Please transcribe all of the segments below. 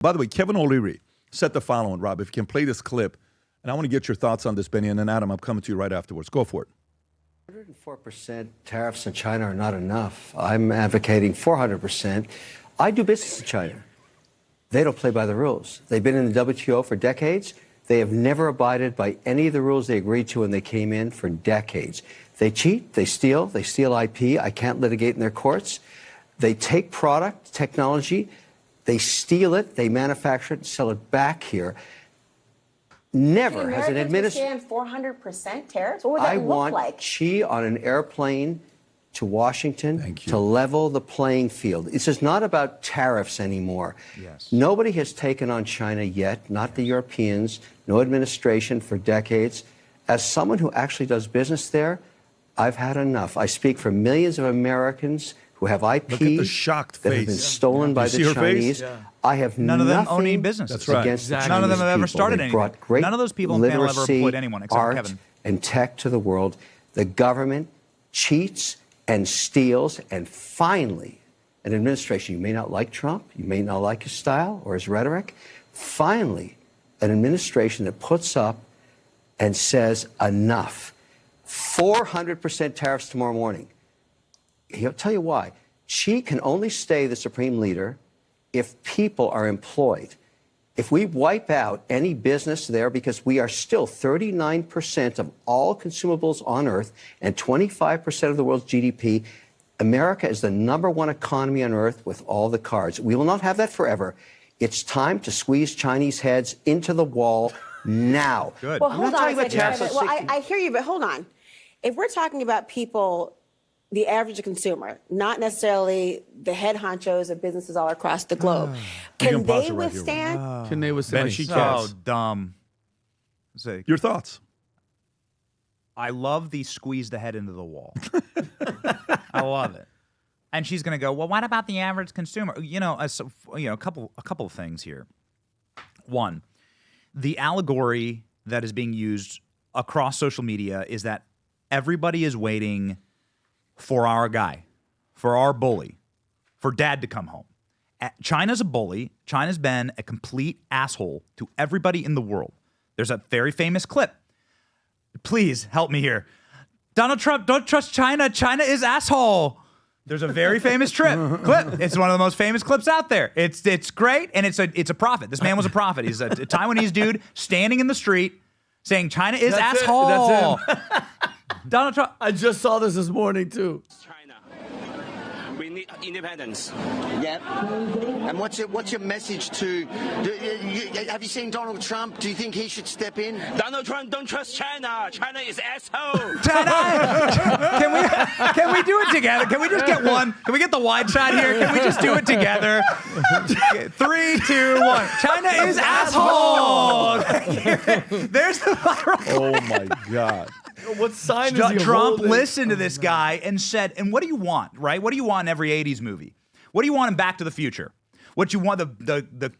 By the way, Kevin O'Leary said the following, Rob, if you can play this clip, and I want to get your thoughts on this, Benny, and then Adam, I'm coming to you right afterwards. Go for it. 104% tariffs in China are not enough. I'm advocating 400%. I do business in China. They don't play by the rules. They've been in the WTO for decades. They have never abided by any of the rules they agreed to when they came in for decades. They cheat, they steal IP. I can't litigate in their courts. They take product, technology, they steal it, they manufacture it and sell it back here. Never has an administration. 400% tariffs? What would that look like? I want Xi on an airplane to Washington to level the playing field. This is not about tariffs anymore. Yes. Nobody has taken on China yet, not the Europeans, no administration for decades. As someone who actually does business there, I've had enough. I speak for millions of Americans who have IP Look at the shocked that face. have been stolen by the Chinese. I have None of them own any nothing business. That's right. against the Chinese None of them have ever people. started They anything. brought great None of those people in the panel ever literacy, employed anyone except art, Kevin. and tech to the world. The government cheats and steals, and finally, an administration, you may not like Trump, you may not like his style or his rhetoric, finally, an administration that puts up and says enough. 400% tariffs tomorrow morning. He'll tell you why. Xi can only stay the supreme leader if people are employed. If we wipe out any business there, because we are still 39% of all consumables on Earth and 25% of the world's GDP, America is the #1 economy on Earth with all the cards. We will not have that forever. It's time to squeeze Chinese heads into the wall now. Good. Well, I'm hold not on talking a about second. tariffs. Well, I hear you, but hold on. If we're talking about people, the average consumer, not necessarily the head honchos of businesses all across the globe, can they withstand? Can they withstand? Benny. She So cares. dumb. Say, Your thoughts? I love the squeeze the head into the wall. I love it. And she's going to go, well, what about the average consumer? A couple of things here. One, the allegory that is being used across social media is that everybody is waiting for our guy, for our bully, for dad to come home. China's a bully. China's been a complete asshole to everybody in the world. There's a very famous clip. Please help me here. Donald Trump, don't trust China. China is asshole. There's a very famous clip. It's one of the most famous clips out there. It's great, and it's a prophet. This man was a prophet. He's a Taiwanese dude standing in the street saying China is That's it. asshole. That's him. Donald Trump. I just saw this morning, too. China. We need independence. Yep. And what's your message to? Have you seen Donald Trump? Do you think he should step in? Donald Trump, don't trust China. China is asshole. Can we do it together? Can we just get one? Can we get the wide shot here? Can we just do it together? 3, 2, 1. China is asshole. There's the viral. Oh, my God. What sign is he Trump holding? listened to this guy and said, and what do you want, right? What do you want in every 80s movie? What do you want in Back to the Future? What you want, the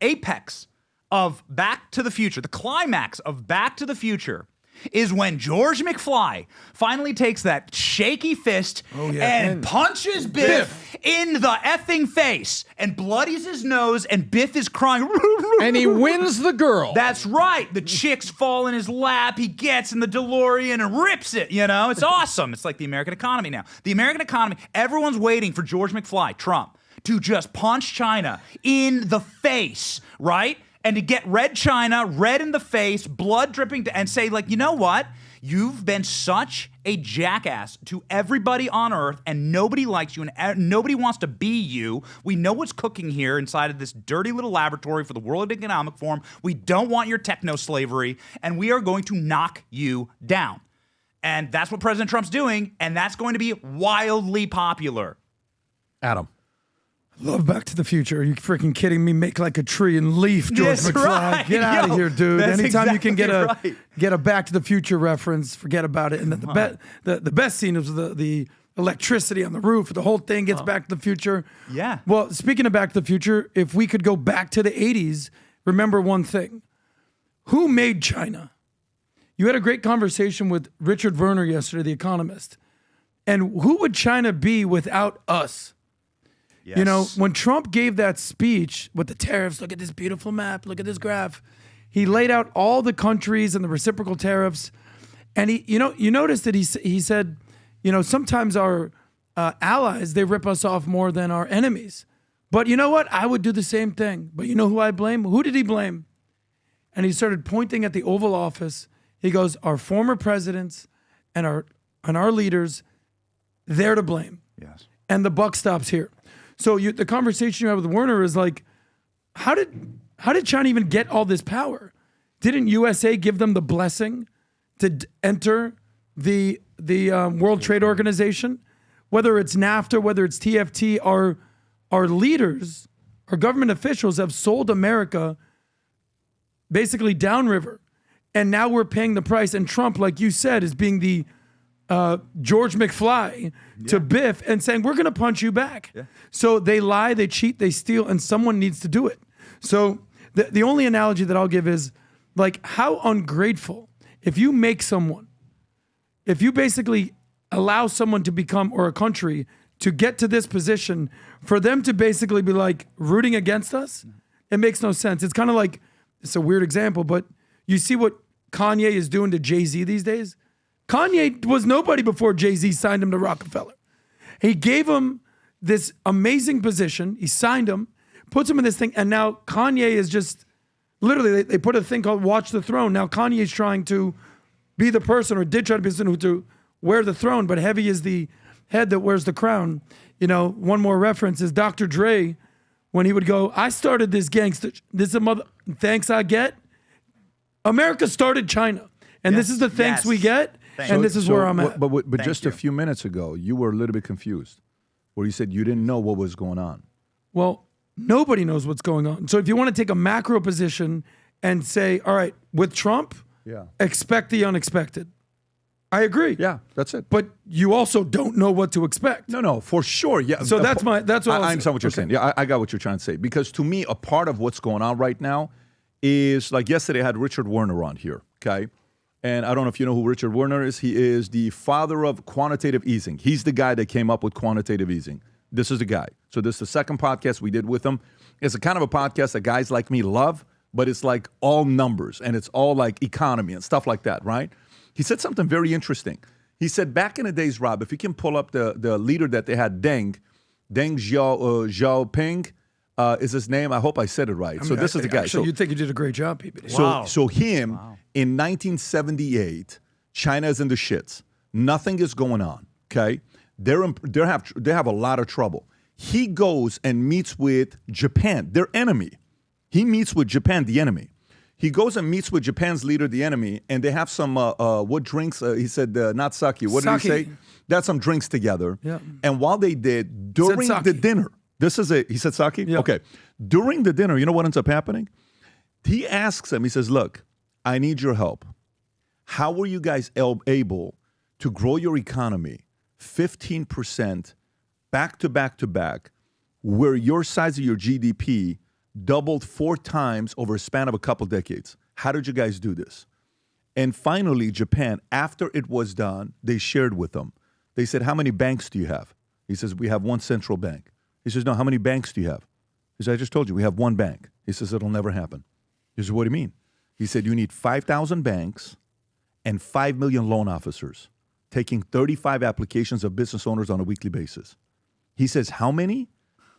apex of Back to the Future, the climax of Back to the Future is when George McFly finally takes that shaky fist and punches Biff in the effing face and bloodies his nose, and Biff is crying. And he wins the girl. That's right. The chicks fall in his lap. He gets in the DeLorean and rips it. It's awesome. It's like the American economy now. The American economy, everyone's waiting for George McFly, Trump, to just punch China in the face, right? And to get red China, red in the face, blood dripping, and say, like, you know what? You've been such a jackass to everybody on Earth, and nobody likes you, and nobody wants to be you. We know what's cooking here inside of this dirty little laboratory for the World Economic Forum. We don't want your techno-slavery, and we are going to knock you down. And that's what President Trump's doing, and that's going to be wildly popular. Adam. Love Back to the Future. Are you freaking kidding me? Make like a tree and leaf, George That's McFly. right. Get out of here, dude. That's Anytime you can exactly get a Back to the Future reference, forget about it. And the best scene was the electricity on the roof. The whole thing gets Back to the Future. Yeah. Well, speaking of Back to the Future, if we could go back to the 80s, remember one thing. Who made China? You had a great conversation with Richard Werner yesterday, The Economist. And who would China be without us? You know, Yes. when Trump gave that speech with the tariffs, look at this beautiful map, look at this graph. He laid out all the countries and the reciprocal tariffs. And you notice that he said, you know, sometimes our allies, they rip us off more than our enemies. But you know what? I would do the same thing. But you know who I blame? Who did he blame? And he started pointing at the Oval Office. He goes, our former presidents and our leaders, they're to blame. Yes. And the buck stops here. So the conversation you have with Werner is like, how did China even get all this power? Didn't USA give them the blessing to enter the World Trade Organization? Whether it's NAFTA, whether it's TFT, our leaders, our government officials have sold America basically downriver. And now we're paying the price. And Trump, like you said, is being the George McFly to Biff and saying, we're going to punch you back. Yeah. So they lie, they cheat, they steal, and someone needs to do it. So the only analogy that I'll give is like how ungrateful if you basically allow someone to become, or a country to get to this position, for them to basically be like rooting against us, it makes no sense. It's kind of like, it's a weird example, but you see what Kanye is doing to Jay-Z these days? Kanye was nobody before Jay-Z signed him to Rockefeller. He gave him this amazing position. He signed him, puts him in this thing, and now Kanye is just, literally, they put a thing called Watch the Throne. Now Kanye is trying to be the person, or did try to be the person who to wear the throne, but heavy is the head that wears the crown. You know, one more reference is Dr. Dre, when he would go, I started this gangster, this is a mother, thanks I get. America started China, and this is the thanks we get, and this is where I'm at. But just a few minutes ago, you were a little bit confused, where you said you didn't know what was going on. Well, nobody knows what's going on. So if you want to take a macro position and say, all right, with Trump, expect the unexpected. I agree. Yeah, that's it. But you also don't know what to expect. No, for sure. Yeah. So that's what I understand what you're saying. Yeah, I got what you're trying to say. Because to me, a part of what's going on right now is, like yesterday I had Richard Werner on here, okay? And I don't know if you know who Richard Werner is. He is the father of quantitative easing. He's the guy that came up with quantitative easing. This is the guy. So this is the second podcast we did with him. It's a kind of a podcast that guys like me love, but it's like all numbers and it's all like economy and stuff like that, right? He said something very interesting. He said back in the days, Rob, if you can pull up the leader that they had, Deng Xiaoping is his name. I hope I said it right. So this is the guy. Actually, you think you did a great job, PBD. So in 1978, China is in the shits. Nothing is going on, okay? They have a lot of trouble. He goes and meets with Japan, their enemy. He meets with Japan, the enemy. He goes and meets with Japan's leader, the enemy, and they have some, what drinks? He said, not sake. What did he say? They had some drinks together. Yeah. And while they did, during the dinner, he said sake? Yeah. Okay. During the dinner, you know what ends up happening? He asks him, he says, look, I need your help. How were you guys able to grow your economy 15% back to back to back, where your size of your GDP doubled 4 times over a span of a couple decades? How did you guys do this? And finally, Japan, after it was done, they shared with them. They said, how many banks do you have? He says, we have one central bank. He says, no, how many banks do you have? He says, I just told you, we have one bank. He says, it'll never happen. He says, what do you mean? He said, you need 5,000 banks and 5 million loan officers taking 35 applications of business owners on a weekly basis. He says, how many?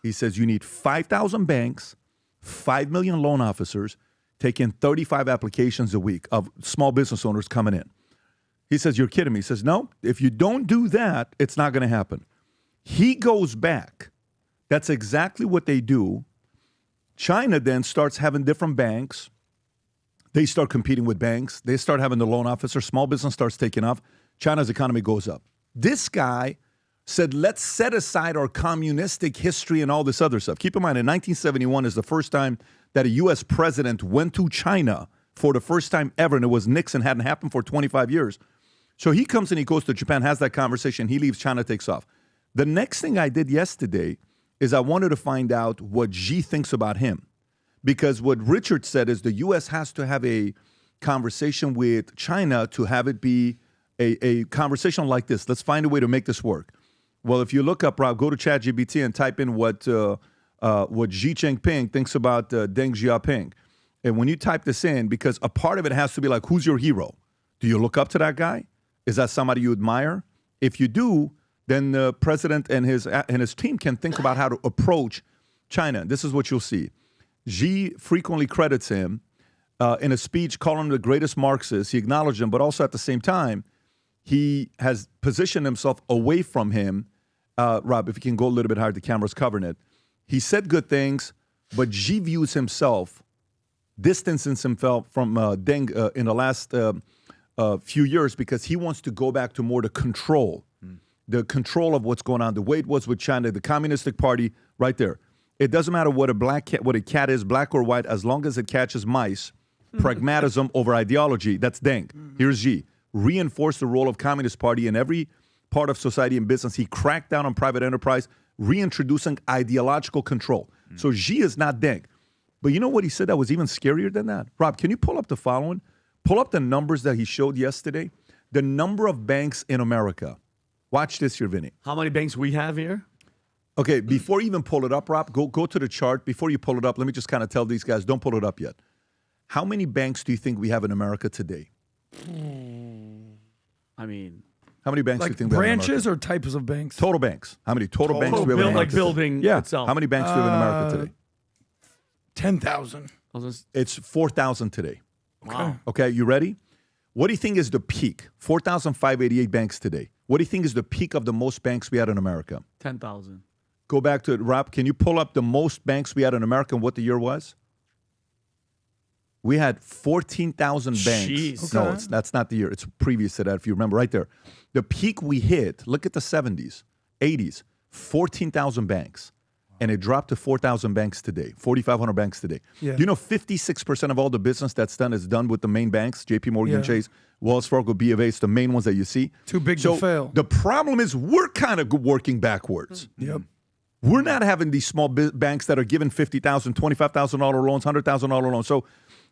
He says, you need 5,000 banks, 5 million loan officers taking 35 applications a week of small business owners coming in. He says, you're kidding me. He says, no, if you don't do that, it's not going to happen. He goes back. That's exactly what they do. China then starts having different banks. They start competing with banks. They start having the loan officer. Small business starts taking off. China's economy goes up. This guy said, let's set aside our communistic history and all this other stuff. Keep in mind, in 1971 is the first time that a U.S. president went to China for the first time ever, and it was Nixon. Hadn't happened for 25 years. So he comes and he goes to Japan, has that conversation. He leaves, China takes off. The next thing I did yesterday is I wanted to find out what Xi thinks about him. Because what Richard said is the U.S. has to have a conversation with China to have it be a conversation like this. Let's find a way to make this work. Well, if you look up, Rob, go to ChatGPT and type in what Xi Jinping thinks about Deng Xiaoping. And when you type this in, because a part of it has to be like, who's your hero? Do you look up to that guy? Is that somebody you admire? If you do, then the president and his team can think about how to approach China. This is what you'll see. Xi frequently credits him in a speech calling him the greatest Marxist. He acknowledged him, but also at the same time, he has positioned himself away from him. Rob, if you can go a little bit higher, the camera's covering it. He said good things, but Xi views himself, distances himself from Deng in the last few years because he wants to go back to more the control of what's going on. The way it was with China, the Communistic Party, right there. It doesn't matter what a cat is, black or white, as long as it catches mice. Pragmatism over ideology. That's Deng. Here's Xi. Reinforce the role of Communist Party in every part of society and business. He cracked down on private enterprise, reintroducing ideological control. So Xi is not Deng. But you know what he said that was even scarier than that? Rob, can you pull up the following? Pull up the numbers that he showed yesterday. The number of banks in America. Watch this here, Vinny. How many banks we have here? Okay, before you even pull it up, Rob, go to the chart. Before you pull it up, let me just kind of tell these guys, don't pull it up yet. How many banks do you think we have in America today? I mean, how many banks do you Like think we have in America? branches or types of banks? Total banks. How many total banks do we have in like America? building Yeah. itself. How many banks do we have in America today? 10,000. It's 4,000 today. Wow. Okay, you ready? What do you think is the peak? 4,588 banks today. What do you think is the peak of the most banks we had in America? 10,000. Go back to it, Rob. Can you pull up the most banks we had in America and what the year was? We had 14,000 banks. Jeez. No, Okay. that's not the year. It's previous to that, if you remember, right there. The peak we hit, look at the 70s, 80s, 14,000 banks. And it dropped to 4,000 banks today, 4,500 banks today. Yeah. Do you know 56% of all the business that's done is done with the main banks, JP Morgan, Yeah. Chase, Wells Fargo, B of A, it's the main ones that you see. Too big So to fail. the problem is we're kind of working backwards. Yep. We're not having these small banks that are giving $50,000, $25,000 loans, $100,000 loans. So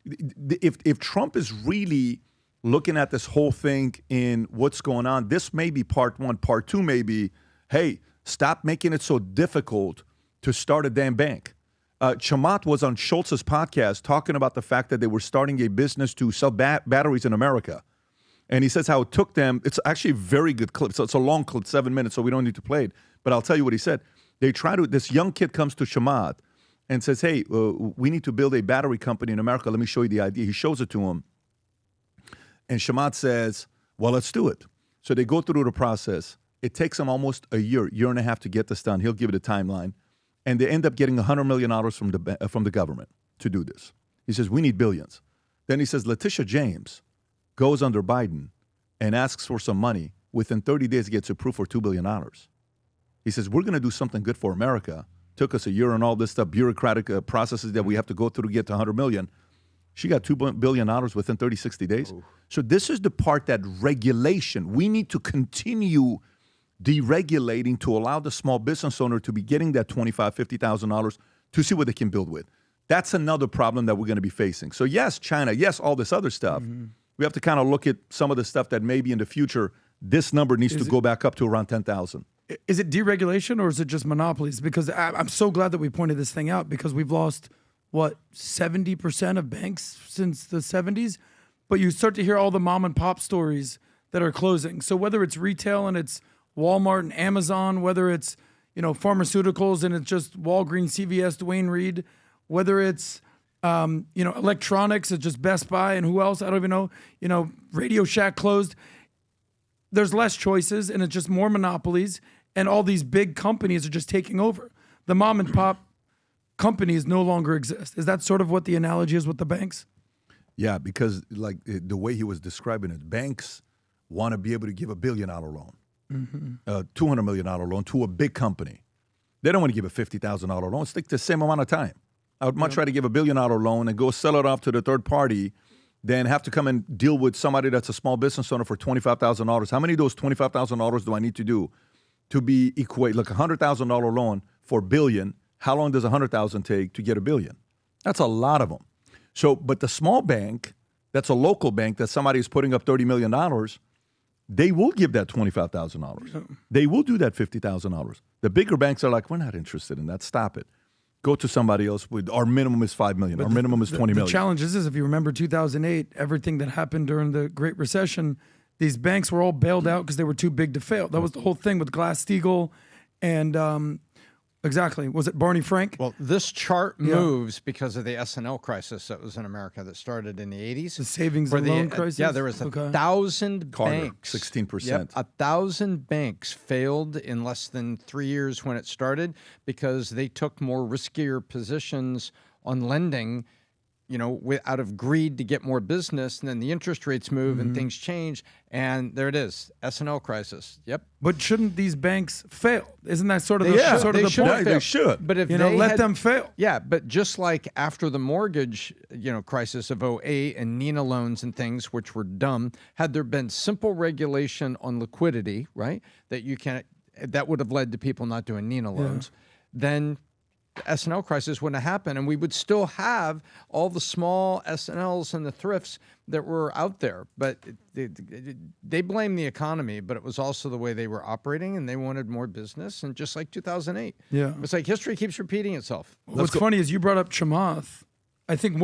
if Trump is really looking at this whole thing in what's going on, this may be part one. Part two may be, hey, stop making it so difficult to start a damn bank. Chamath was on Schultz's podcast talking about the fact that they were starting a business to sell batteries in America. And he says how it took them, it's actually a very good clip. So it's a long clip, 7 minutes, so we don't need to play it. But I'll tell you what he said. This young kid comes to Chamath and says, hey, we need to build a battery company in America. Let me show you the idea. He shows it to him. And Chamath says, well, let's do it. So they go through the process. It takes them almost a year and a half to get this done. He'll give it a timeline. And they end up getting $100 million from the government to do this. He says, we need billions. Then he says, Letitia James goes under Biden and asks for some money. Within 30 days, gets approved for $2 billion. He says, we're going to do something good for America. Took us a year and all this stuff, bureaucratic processes that we have to go through to get to $100 million. She got $2 billion within 30, 60 days. Oh. So this is the part that regulation, we need to continue deregulating to allow the small business owner to be getting that $25,000, $50,000 to see what they can build with. That's another problem that we're going to be facing. So yes, China, yes, all this other stuff. Mm-hmm. We have to kind of look at some of the stuff that maybe in the future, this number needs to go back up to around 10,000. Is it deregulation or is it just monopolies? Because I'm so glad that we pointed this thing out because we've lost, 70% of banks since the 70s? But you start to hear all the mom and pop stories that are closing. So whether it's retail and it's Walmart and Amazon, whether it's, pharmaceuticals and it's just Walgreens, CVS, Duane Reade, whether it's, electronics, it's just Best Buy and who else? I don't even know. Radio Shack closed. There's less choices and it's just more monopolies and all these big companies are just taking over. The mom and pop companies no longer exist. Is that sort of what the analogy is with the banks? Yeah, because like the way he was describing it, banks want to be able to give $1 billion loan, $200 million loan to a big company. They don't want to give a $50,000 loan. It's like the same amount of time. I would much rather give a $1 billion loan and go sell it off to the third party than have to come and deal with somebody that's a small business owner for $25,000. How many of those $25,000 do I need to do to be equate? Like a $100,000 loan for $1 billion. How long does $100,000 take to get $1 billion? That's a lot of them. So, but the small bank, that's a local bank that somebody is putting up $30 million, they will give that $25,000. They will do that $50,000. The bigger banks are like, we're not interested in that. Stop it. Go to somebody else with our minimum is $5 million. Our minimum is $20 million. The challenge is this: if you remember 2008, everything that happened during the Great Recession, these banks were all bailed out because they were too big to fail. That was the whole thing with Glass-Steagall and exactly. Was it Barney Frank? Well, this chart moves because of the S&L crisis that was in America that started in the 80s. The savings and loan crisis? Yeah, there was 1,000 banks. 16%. Yep, 1,000 banks failed in less than 3 years when it started because they took more riskier positions on lending, out of greed to get more business, and then the interest rates move and things change, and there it is, S&L crisis. Yep. But shouldn't these banks fail? Isn't that sort of the point? They should. But if let them fail. Yeah, but just like after the mortgage, crisis of 2008 and Nina loans and things, which were dumb, had there been simple regulation on liquidity, right, that would have led to people not doing Nina loans, then S&L crisis wouldn't have happened, and we would still have all the small S&Ls and the thrifts that were out there. But they blame the economy, but it was also the way they were operating, and they wanted more business. And just like 2008, it's like history keeps repeating itself. What's funny is you brought up Chamath. I think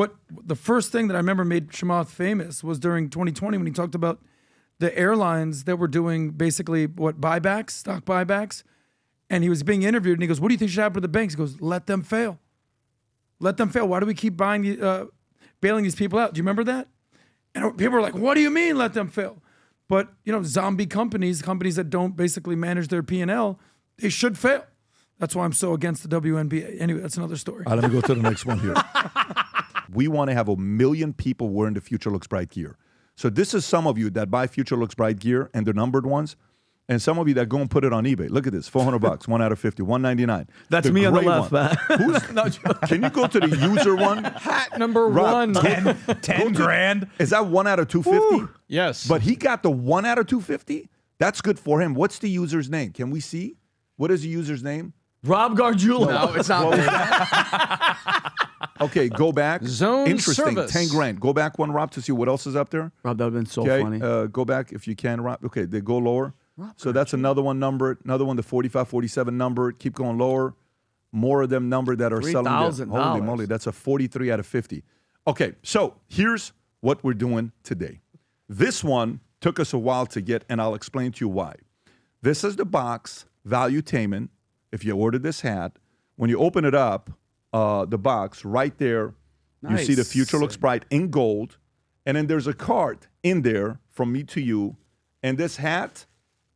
the first thing that I remember made Chamath famous was during 2020 when he talked about the airlines that were doing basically buybacks, stock buybacks. And he was being interviewed, and he goes, what do you think should happen to the banks? He goes, let them fail. Let them fail. Why do we keep bailing these people out? Do you remember that? And people were like, what do you mean let them fail? But, zombie companies that don't basically manage their P&L, they should fail. That's why I'm so against the WNBA. Anyway, that's another story. Let me go to the next one here. We want to have 1 million people wearing the Future Looks Bright gear. So this is some of you that buy Future Looks Bright gear and the numbered ones. And some of you that go and put it on eBay. Look at this, $400, 1 out of 50, $199. That's me on the left, man. Can you go to the user one? Hat number one. 10 grand. Is that 1 out of 250? Yes. But he got the 1 out of 250? That's good for him. What's the user's name? Can we see? What is the user's name? Rob Gargiulo. No, it's not. Okay, go back. Zone Interesting, service. 10 grand. Go back one, Rob, to see what else is up there. Rob, that would have been so funny. Go back if you can, Rob. Okay, they go lower. So that's another one numbered. Another one, the 45, 47 numbered. Keep going lower. More of them numbered that are selling. $3,000. Holy moly, that's a 43 out of 50. Okay, so here's what we're doing today. This one took us a while to get, and I'll explain to you why. This is the box, Valuetainment. If you order this hat, when you open it up, the box right there, you see the Future Looks Bright in gold. And then there's a card in there from me to you. And this hat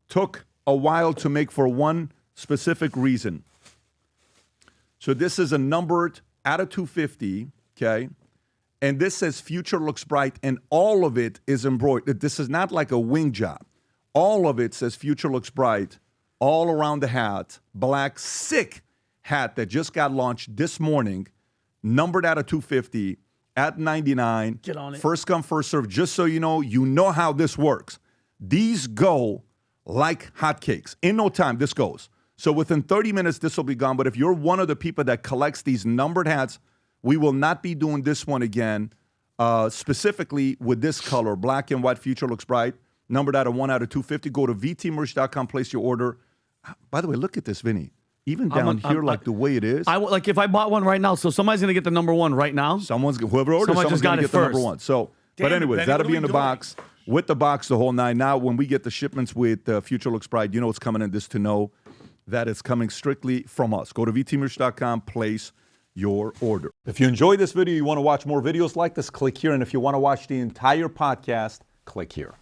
took a while to make for one specific reason. So this is a numbered out of 250, okay? And this says Future Looks Bright, and all of it is embroidered. This is not like a wing job. All of it says Future Looks Bright all around the hat. Black, sick hat that just got launched this morning, numbered out of 250 at 99. Get on it. First come, first serve. Just so you know how this works. These go like hotcakes. In no time, this goes. So within 30 minutes, this will be gone. But if you're one of the people that collects these numbered hats, we will not be doing this one again, specifically with this color, black and white Future Looks Bright, numbered out of 1 out of 250. Go to vtmerch.com, place your order. By the way, look at this, Vinny. Even down here, the way it is. If I bought one right now, so somebody's going to get the number one right now. Whoever orders, someone's going to get the number one. So, but anyways, that'll be in the box. With the box, the whole nine. Now, when we get the shipments with Future Looks Bright, you know what's coming in. This to know that it's coming strictly from us. Go to vtmerch.com, place your order. If you enjoyed this video, you want to watch more videos like this, click here. And if you want to watch the entire podcast, click here.